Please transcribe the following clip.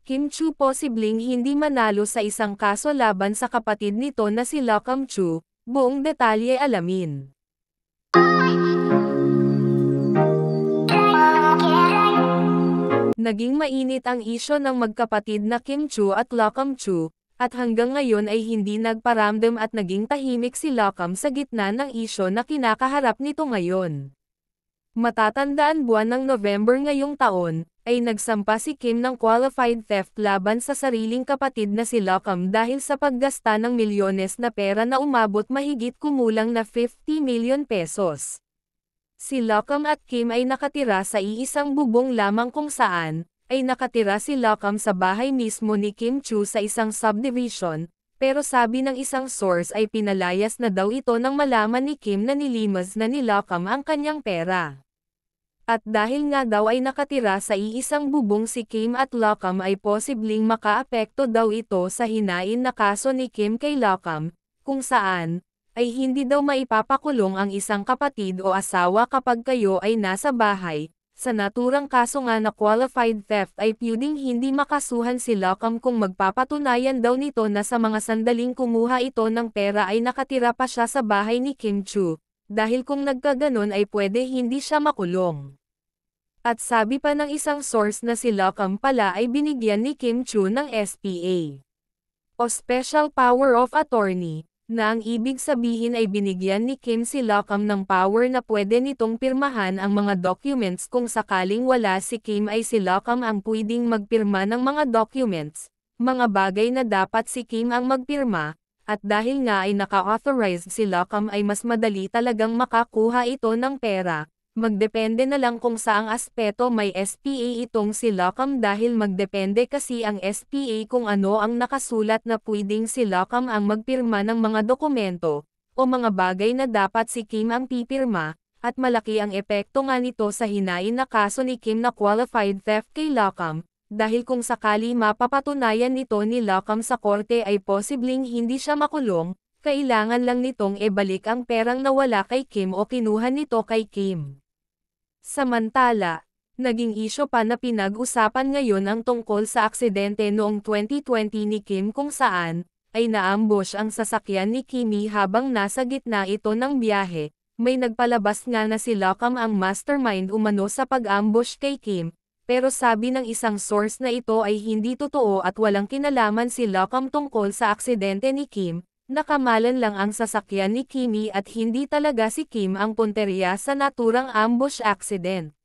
Kim Chu posibleng hindi manalo sa isang kaso laban sa kapatid nito na si Lokam Chu, buong detalye alamin. Naging mainit ang isyo ng magkapatid na Kim Chu at Lokam Chu, at hanggang ngayon ay hindi nagparamdam at naging tahimik si Lokam sa gitna ng isyo na kinakaharap nito ngayon. Matatandaan buwan ng November ngayong taon, ay nagsampa si Kim ng qualified theft laban sa sariling kapatid na si Lokam dahil sa paggasta ng milyones na pera na umabot mahigit kumulang na 50 million pesos. Si Lokam at Kim ay nakatira sa iisang bubong lamang kung saan, ay nakatira si Lokam sa bahay mismo ni Kim Chu sa isang subdivision, pero sabi ng isang source ay pinalayas na daw ito nang malaman ni Kim na nilimas na ni Lokam ang kanyang pera. At dahil nga daw ay nakatira sa iisang bubong si Kim at Lokam ay posibleng makaapekto daw ito sa hinain na kaso ni Kim kay Lokam, kung saan, ay hindi daw maipapakulong ang isang kapatid o asawa kapag kayo ay nasa bahay. Sa naturang kaso nga na qualified theft ay pwedeng hindi makasuhan si Lokam kung magpapatunayan daw nito na sa mga sandaling kumuha ito ng pera ay nakatira pa siya sa bahay ni Kim Chu. Dahil kung nagkaganon ay pwede hindi siya makulong. At sabi pa ng isang source na si Lokam pala ay binigyan ni Kim Chu ng SPA o Special Power of Attorney, na ang ibig sabihin ay binigyan ni Kim si Lokam ng power na pwede nitong pirmahan ang mga documents kung sakaling wala si Kim ay si Lokam ang pwedeng magpirma ng mga documents, mga bagay na dapat si Kim ang magpirma. At dahil nga ay naka-authorized si Lokam ay mas madali talagang makakuha ito ng pera, magdepende na lang kung saang aspeto may SPA itong si Lokam dahil magdepende kasi ang SPA kung ano ang nakasulat na pwedeng si Lokam ang magpirma ng mga dokumento, o mga bagay na dapat si Kim ang pipirma, at malaki ang epekto nga nito sa hinain na kaso ni Kim na qualified theft kay Lokam. Dahil kung sakali mapapatunayan nito ni Lokam sa korte ay posibleng hindi siya makulong, kailangan lang nitong ibalik ang perang nawala kay Kim o kinuha nito kay Kim. Samantala, naging isyo pa na pinag-usapan ngayon ang tungkol sa aksidente noong 2020 ni Kim kung saan, ay naambush ang sasakyan ni Kimi habang nasa gitna ito ng biyahe. May nagpalabas nga na si Lokam ang mastermind umano sa pag-ambush kay Kim. Pero sabi ng isang source na ito ay hindi totoo at walang kinalaman si Lokam tungkol sa aksidente ni Kim, nakamalan lang ang sasakyan ni Kimi at hindi talaga si Kim ang punteriya sa naturang ambush accident.